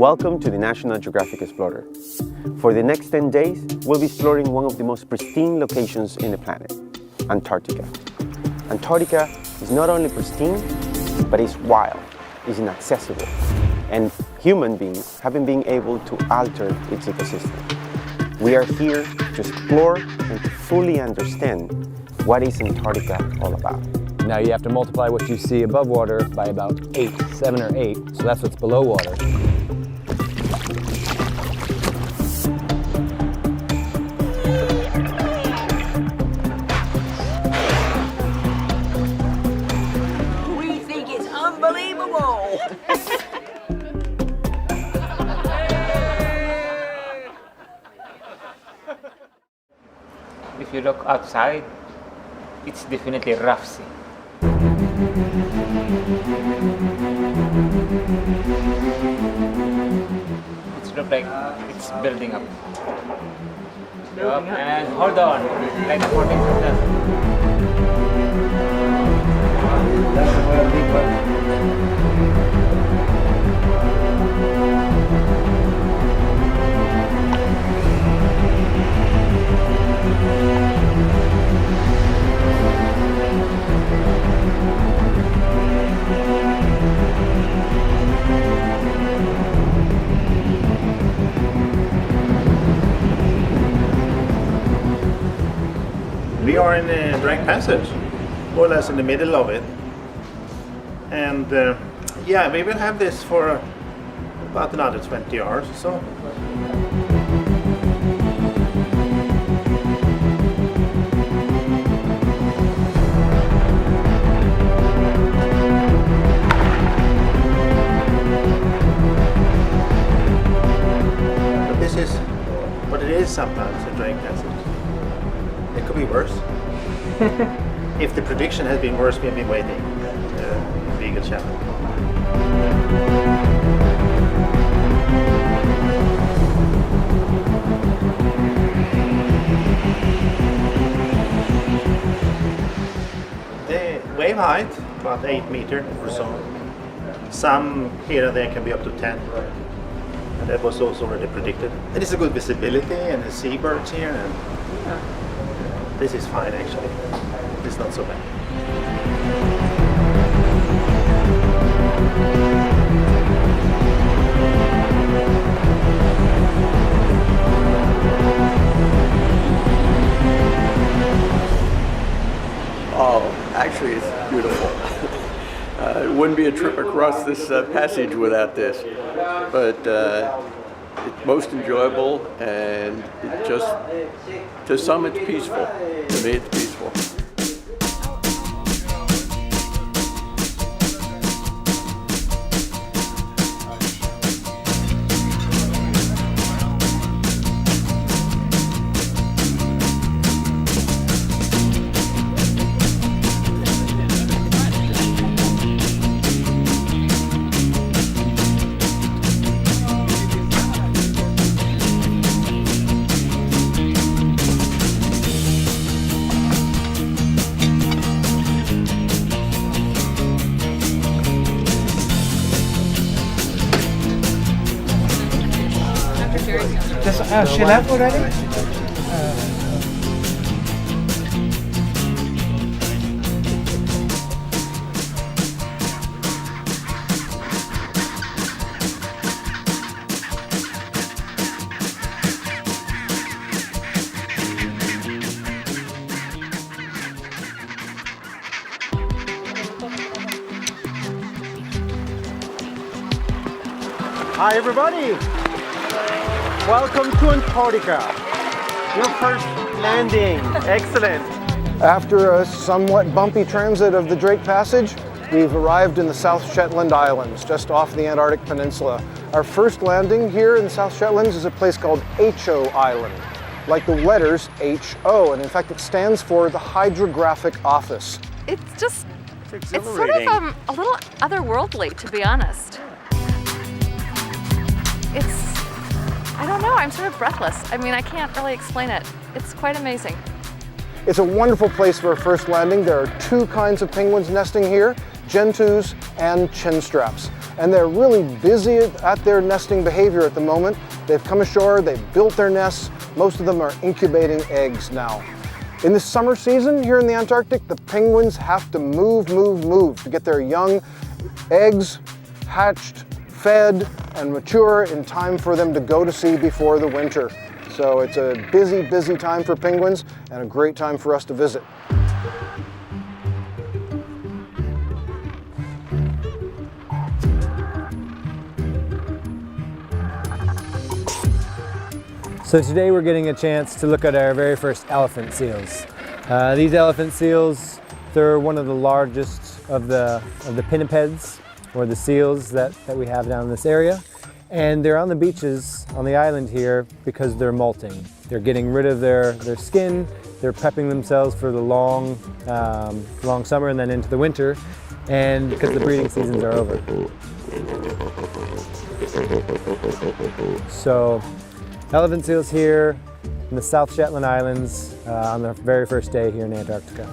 Welcome to the National Geographic Explorer. For the next 10 days, we'll be exploring one of the most pristine locations in the planet, Antarctica. Antarctica is not only pristine, but it's wild, it's inaccessible, and human beings haven't been able to alter its ecosystem. We are here to explore and to fully understand what is Antarctica all about. Now you have to multiply what you see above water by about 7 or 8, so that's what's below water. We think it's unbelievable! If you look outside, it's definitely rough sea. It looks like it's building up. And hold on, like 14 We are in the Drake Passage, more or less in the middle of it. And yeah, we will have this for about another 20 hours or so. But this is what it is sometimes, the Drake Passage. It could be worse. If the prediction has been worse, we've been waiting. Legal channel. The wave height, about 8 meters or so. Some here and there can be up to 10. And that was also already predicted. And it's a good visibility and the seabirds here. And this is fine actually. It's not so bad. Oh, actually it's beautiful. It wouldn't be a trip across this passage without this. But it's most enjoyable, and it just, to some it's peaceful. To me it's peaceful. She left already? Hi everybody! Welcome to Antarctica, your first landing. Excellent. After a somewhat bumpy transit of the Drake Passage, we've arrived in the South Shetland Islands, just off the Antarctic Peninsula. Our first landing here in the South Shetlands is a place called Ho Island, like the letters H-O, and in fact it stands for the Hydrographic Office. It's sort of a little otherworldly, to be honest. I don't know, I'm sort of breathless. I mean, I can't really explain it. It's quite amazing. It's a wonderful place for a first landing. There are two kinds of penguins nesting here, gentoos and chinstraps. and they're really busy at their nesting behavior at the moment. They've come ashore, they've built their nests. Most of them are incubating eggs now. In the summer season here in the Antarctic, the penguins have to move to get their young eggs hatched, fed, and mature in time for them to go to sea before the winter. So it's a busy time for penguins and a great time for us to visit. So today we're getting a chance to look at our very first elephant seals. These elephant seals, they're one of the largest of the pinnipeds, or the seals that we have down in this area. And they're on the beaches on the island here because they're molting. They're getting rid of their skin, they're prepping themselves for the long summer and then into the winter, and because the breeding seasons are over. So, elephant seals here in the South Shetland Islands on the very first day here in Antarctica.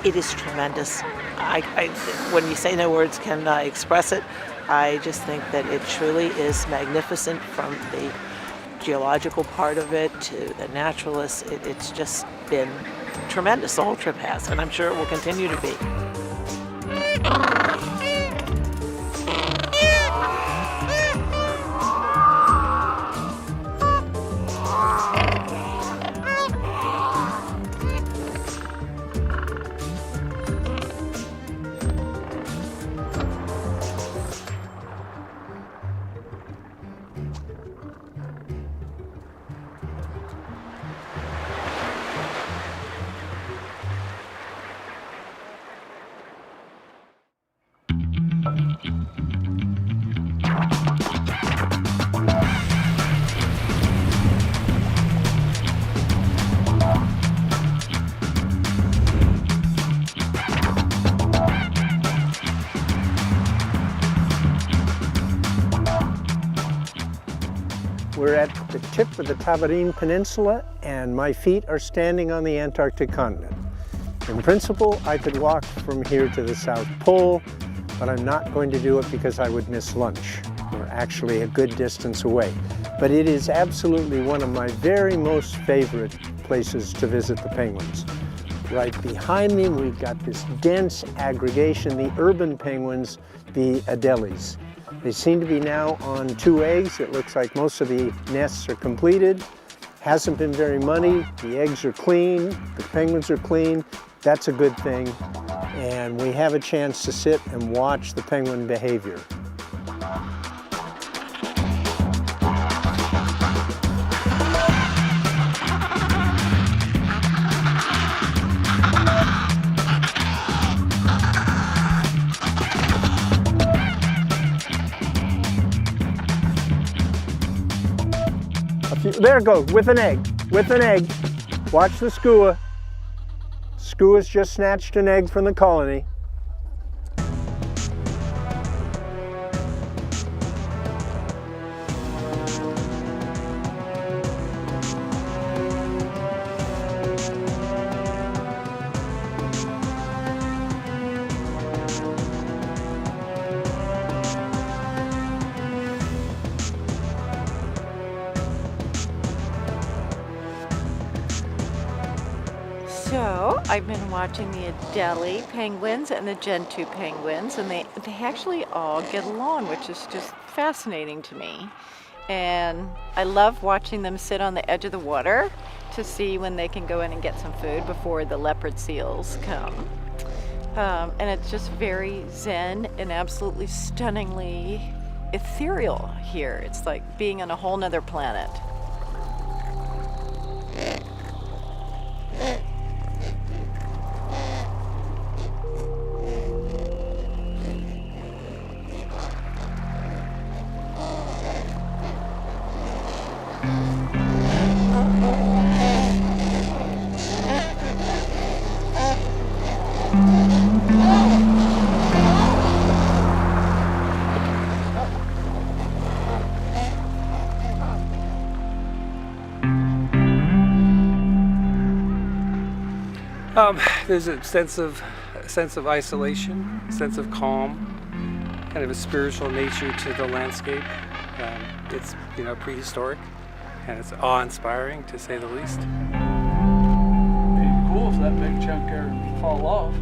It is tremendous. When you say no words can express it, I just think that it truly is magnificent, from the geological part of it to the naturalists. It's just been tremendous. The whole trip has, and I'm sure it will continue to be. We're at the tip of the Tabarine Peninsula, and my feet are standing on the Antarctic continent. In principle, I could walk from here to the South Pole, but I'm not going to do it because I would miss lunch. We're actually a good distance away. But it is absolutely one of my very most favorite places to visit the penguins. Right behind me, we've got this dense aggregation, the urban penguins, the Adelies. They seem to be now on 2 eggs. It looks like most of the nests are completed. Hasn't been very muddy. The eggs are clean. The penguins are clean. That's a good thing. And we have a chance to sit and watch the penguin behavior. There it goes, with an egg, Watch the skua. Skua's just snatched an egg from the colony. So I've been watching the Adelie penguins and the Gentoo penguins, and they actually all get along, which is just fascinating to me. And I love watching them sit on the edge of the water to see when they can go in and get some food before the leopard seals come. And it's just very zen and absolutely stunningly ethereal here. It's like being on a whole nother planet. There's a sense of isolation, a sense of calm, kind of a spiritual nature to the landscape. It's prehistoric, and it's awe-inspiring to say the least. It'd be cool if that big chunk there would fall off.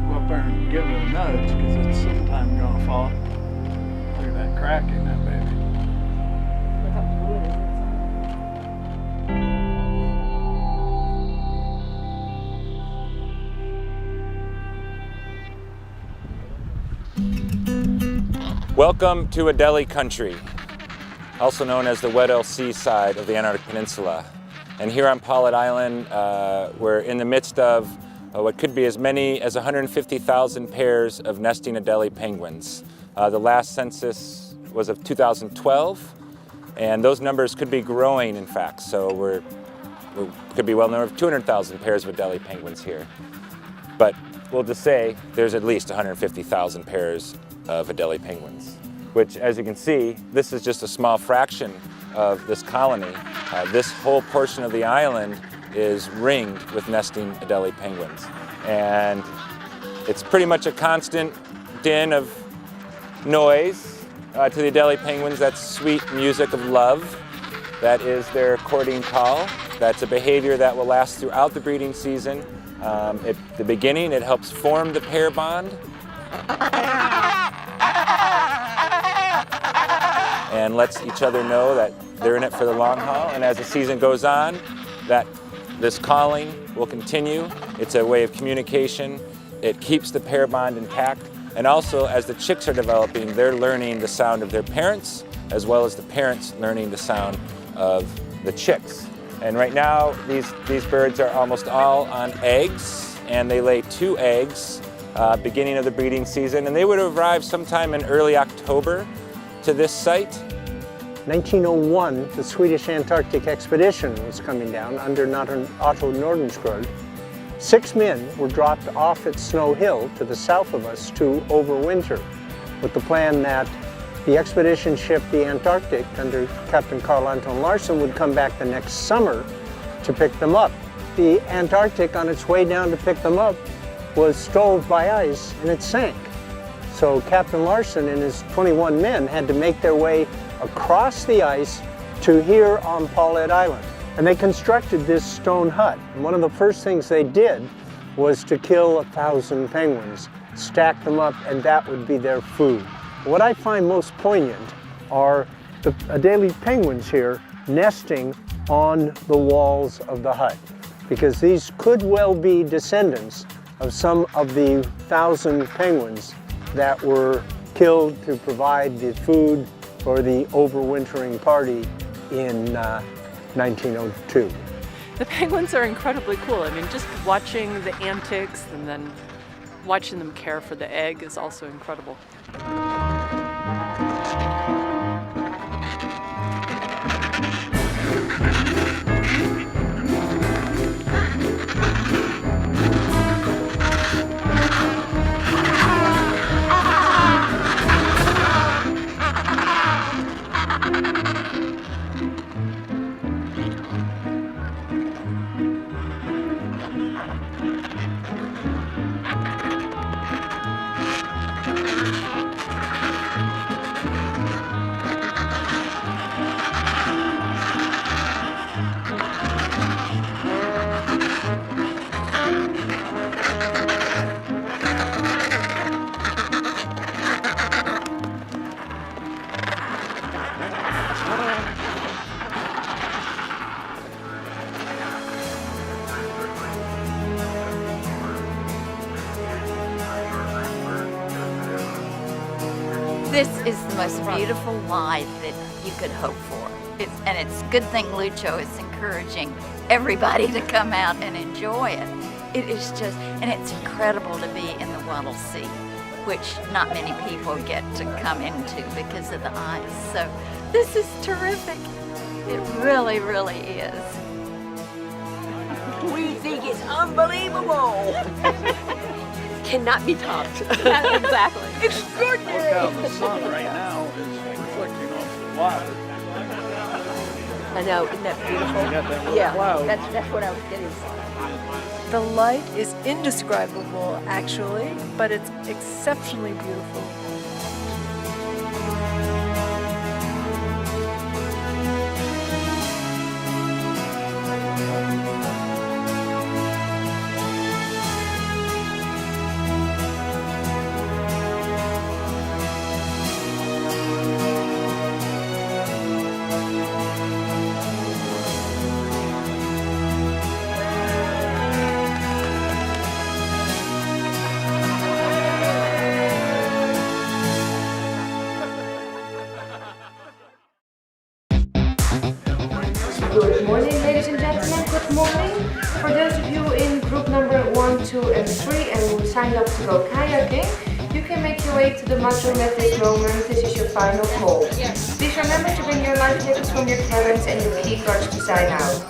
Go up there and give it a nudge because it's sometime gonna fall. Look at that crack in that baby. Look how blue it is Welcome to Adelie Country, also known as the Weddell Sea side of the Antarctic Peninsula. And here on Paulet Island, we're in the midst of what could be as many as 150,000 pairs of nesting Adelie penguins. The last census was of 2012, and those numbers could be growing, in fact. So we could be well over 200,000 pairs of Adelie penguins here. But we'll just say there's at least 150,000 pairs of Adelie penguins, which, as you can see, this is just a small fraction of this colony. This whole portion of the island is ringed with nesting Adelie penguins. And it's pretty much a constant din of noise to the Adelie penguins. That's sweet music of love. That is their courting call. That's a behavior that will last throughout the breeding season. At the beginning, it helps form the pair bond. And lets each other know that they're in it for the long haul. And as the season goes on, that this calling will continue. It's a way of communication. It keeps the pair bond intact. And also, as the chicks are developing, they're learning the sound of their parents, as well as the parents learning the sound of the chicks. And right now, these birds are almost all on eggs, and they lay 2 eggs beginning of the breeding season. And they would arrive sometime in early October to this site. 1901, the Swedish Antarctic expedition was coming down under Otto Nordenskjöld. 6 men were dropped off at Snow Hill to the south of us to overwinter, with the plan that the expedition ship, the Antarctic, under Captain Carl Anton Larsen, would come back the next summer to pick them up. The Antarctic, on its way down to pick them up, was stove by ice and it sank. So Captain Larsen and his 21 men had to make their way across the ice to here on Paulet Island. And they constructed this stone hut. And one of the first things they did was to kill 1,000 penguins, stack them up, and that would be their food. What I find most poignant are the Adelie penguins here nesting on the walls of the hut, because these could well be descendants of some of the 1,000 penguins that were killed to provide the food for the overwintering party in 1902. The penguins are incredibly cool. I mean, just watching the antics and then watching them care for the egg is also incredible. This is the most beautiful life that you could hope for. And it's a good thing Lucho is encouraging everybody to come out and enjoy it. It is just, and it's incredible to be in the Weddell Sea, which not many people get to come into because of the ice. So this is terrific. It really, really is. We think it's unbelievable. Cannot be topped. Exactly. Extraordinary. Look how the sun right now is reflecting off the water. I know, isn't that beautiful? You got that little Yeah, cloud. that's what I was getting. The light is indescribable, actually, but it's exceptionally beautiful. Good morning, ladies and gentlemen. Good morning. For those of you in group number 1, 2, and 3 and who signed up to go kayaking, you can make your way to the mud room at this moment. This is your final call. Please remember to bring your life jackets from your cabins and your key cards to sign out.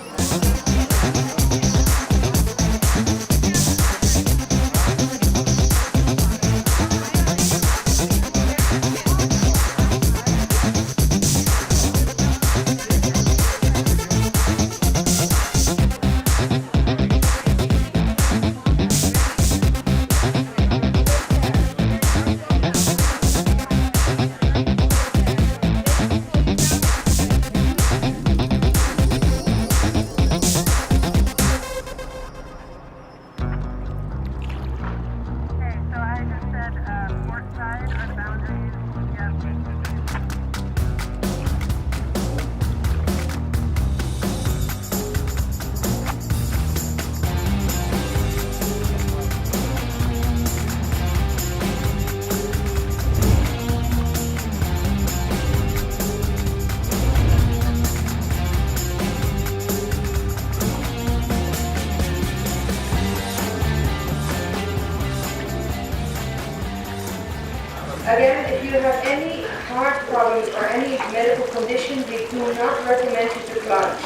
Again, if you have any heart problems or any medical condition, we do not recommend you to plunge.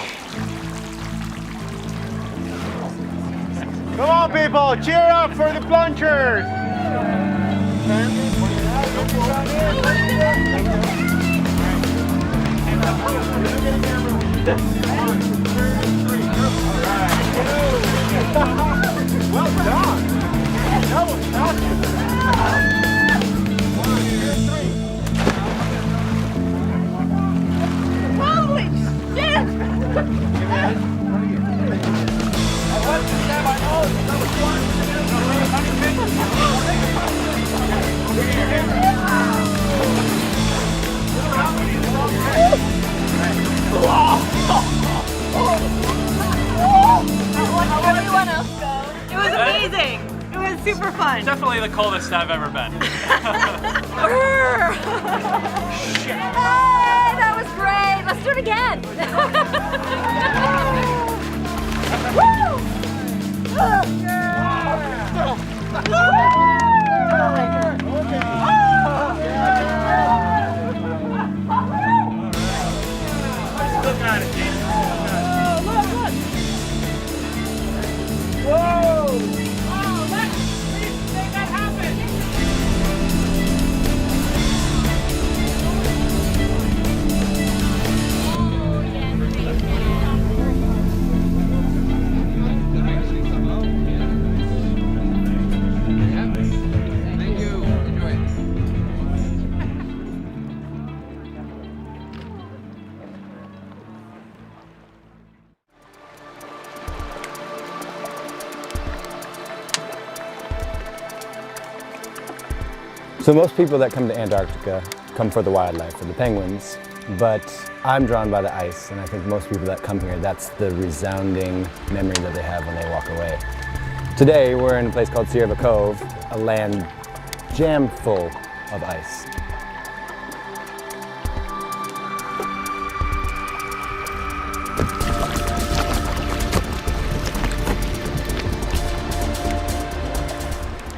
Come on, people, cheer up for the plungers! Well done! That was awesome! Holy shit! Everyone else go. It was amazing. It was super fun. Definitely the coldest I've ever been. Hey, that was great. Let's do it again. Woo! Look at it, Jason. Look. Whoa! Oh, let's please make that happen! Thank you. Enjoy it. So most people that come to Antarctica come for the wildlife, for the penguins, but I'm drawn by the ice, and I think most people that come here, that's the resounding memory that they have when they walk away. Today, we're in a place called Sierra Cove, a land jammed full of ice.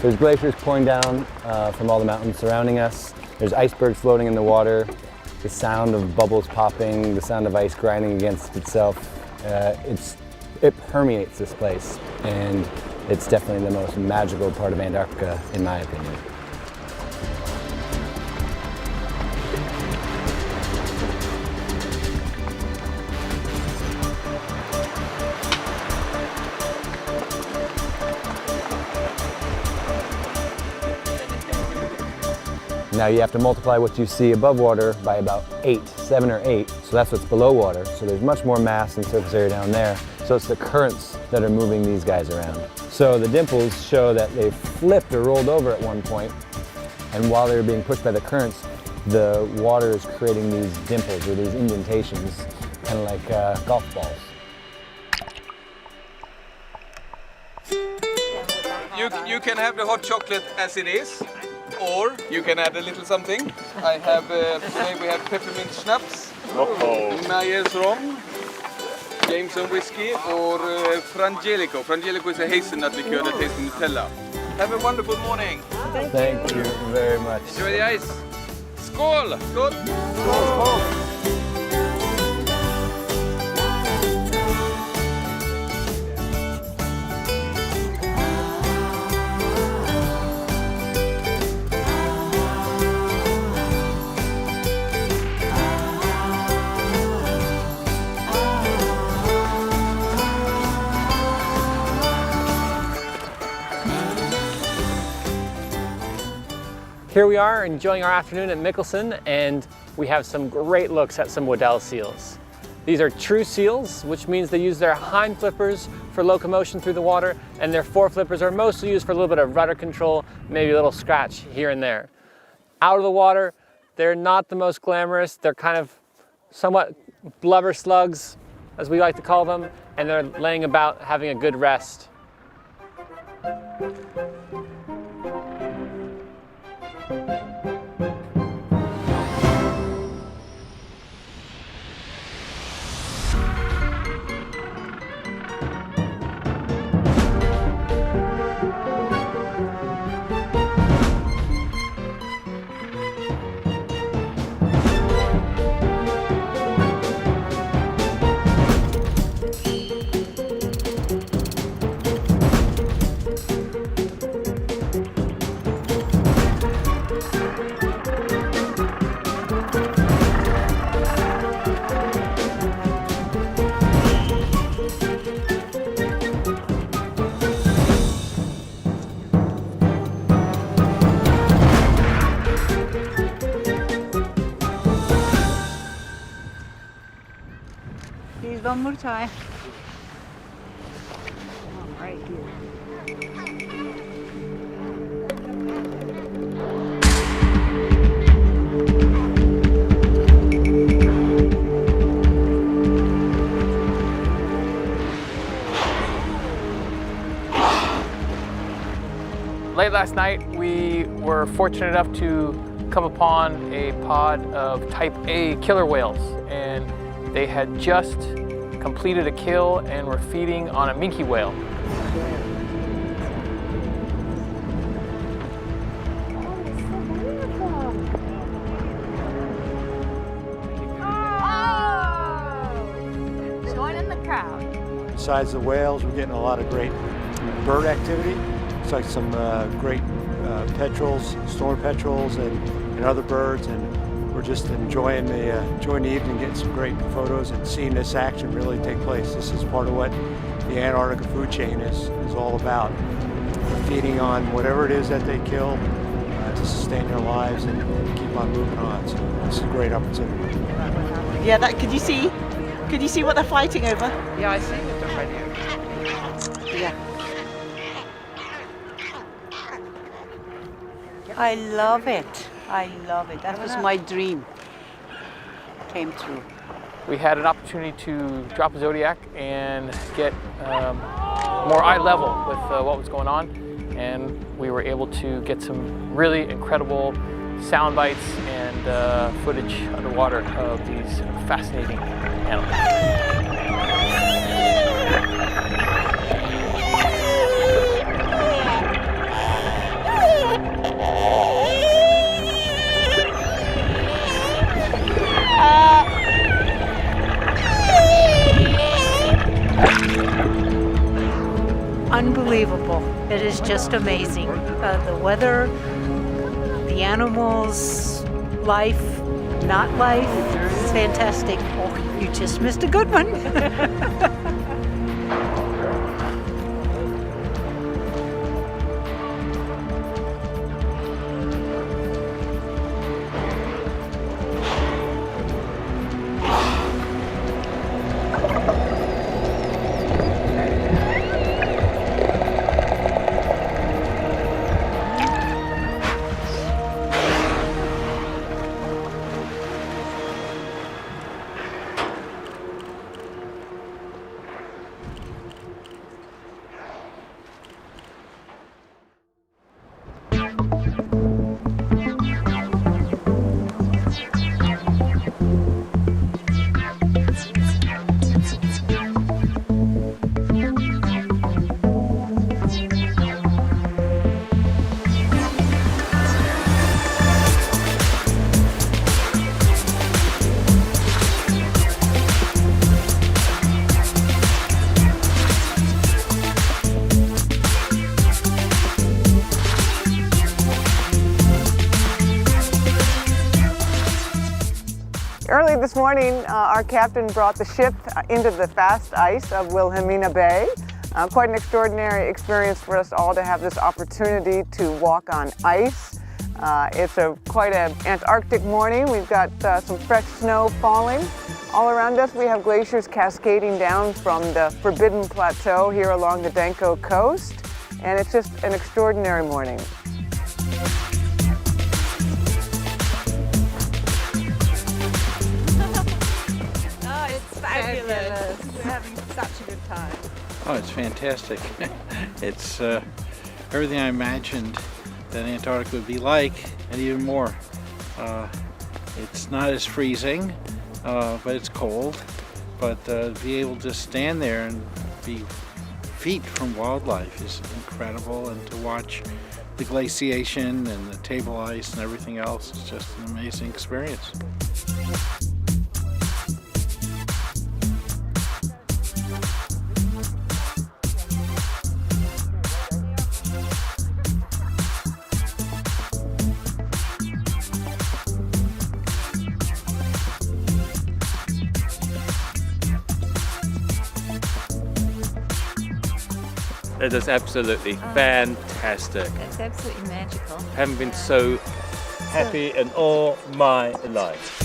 There's glaciers pouring down from all the mountains surrounding us. There's icebergs floating in the water. The sound of bubbles popping, the sound of ice grinding against itself. It permeates this place, and it's definitely the most magical part of Antarctica, in my opinion. Now you have to multiply what you see above water by about 7 or 8, so that's what's below water. So there's much more mass and surface area down there. So it's the currents that are moving these guys around. So the dimples show that they flipped or rolled over at one point, and while they were being pushed by the currents, the water is creating these dimples or these indentations, kind of like golf balls. You can have the hot chocolate as it is, or you can add a little something. I have, today we have peppermint schnapps, Myers rom, Jameson whiskey, or Frangelico. Frangelico is a hazelnut liqueur that tastes Nutella. Have a wonderful morning. Thank you very much. Enjoy the ice. Skål! Skål! Skål! Here we are enjoying our afternoon at Mikkelsen, and we have some great looks at some Waddell seals. These are true seals, which means they use their hind flippers for locomotion through the water, and their fore flippers are mostly used for a little bit of rudder control, maybe a little scratch here and there. Out of the water, they're not the most glamorous. They're kind of somewhat blubber slugs, as we like to call them, and they're laying about having a good rest. Please, one more time. Right here. Late last night, we were fortunate enough to come upon a pod of type A killer whales, and they had just completed a kill and were feeding on a minke whale. Oh! Join in the crowd. Besides the whales, we're getting a lot of great bird activity. It's like some great petrels, storm petrels, and other birds, and we're just enjoying the evening, getting some great photos and seeing this action really take place. This is part of what the Antarctica food chain is all about. They're feeding on whatever it is that they kill to sustain their lives and keep on moving on. So it's a great opportunity. Yeah, could you see what they're fighting over? Yeah, I see that they're fighting over. Yeah. I love it. I love it. That was my dream. Came true. We had an opportunity to drop a Zodiac and get more eye level with what was going on, and we were able to get some really incredible sound bites and footage underwater of these fascinating animals. Unbelievable. It is just amazing. The weather, the animals, life, not life. It's fantastic. Oh, you just missed a good one. Early this morning, our captain brought the ship into the fast ice of Wilhelmina Bay. Quite an extraordinary experience for us all to have this opportunity to walk on ice. It's quite an Antarctic morning. We've got some fresh snow falling. All around us we have glaciers cascading down from the Forbidden Plateau here along the Danko coast. And it's just an extraordinary morning. Fabulous. We're having such a good time. Oh, it's fantastic. It's everything I imagined that Antarctica would be like, and even more. It's not as freezing, but it's cold. But be able to stand there and be feet from wildlife is incredible, and to watch the glaciation and the table ice and everything else is just an amazing experience. It is absolutely fantastic. It's absolutely magical. Haven't been so happy in all my life.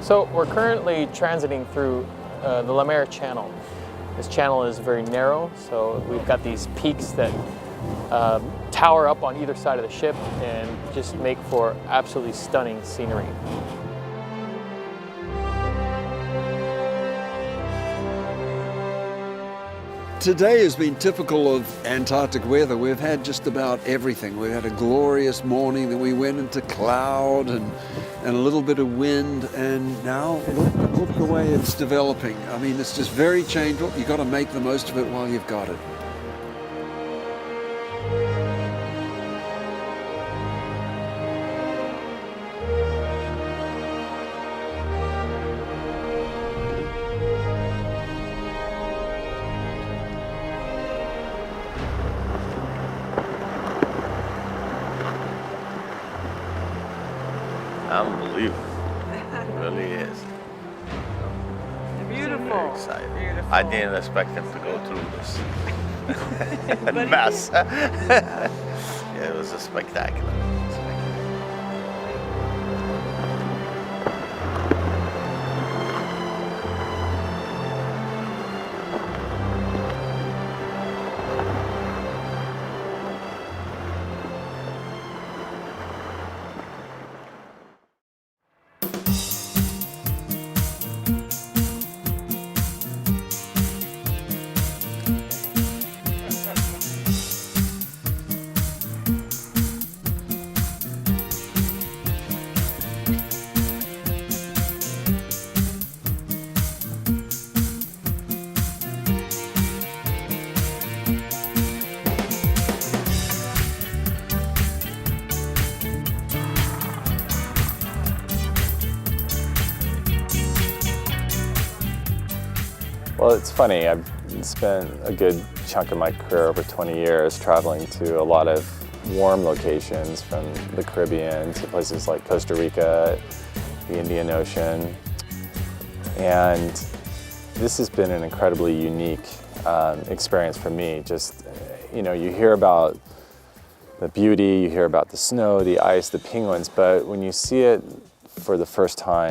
So we're currently transiting through the Le Maire Channel. This channel is very narrow, so we've got these peaks that tower up on either side of the ship and just make for absolutely stunning scenery. Today has been typical of Antarctic weather. We've had just about everything. We've had a glorious morning, then we went into cloud and a little bit of wind, and now look the way it's developing. I mean, it's just very changeable. You've got to make the most of it while you've got it. Unbelievable. It really is. Beautiful. Very excited. Beautiful. I didn't expect them to go through this mess. Yeah, it was a spectacular. Well, it's funny. I've spent a good chunk of my career, over 20 years, traveling to a lot of warm locations, from the Caribbean to places like Costa Rica, the Indian Ocean. And this has been an incredibly unique experience for me. Just, you know, you hear about the beauty, you hear about the snow, the ice, the penguins, but when you see it for the first time,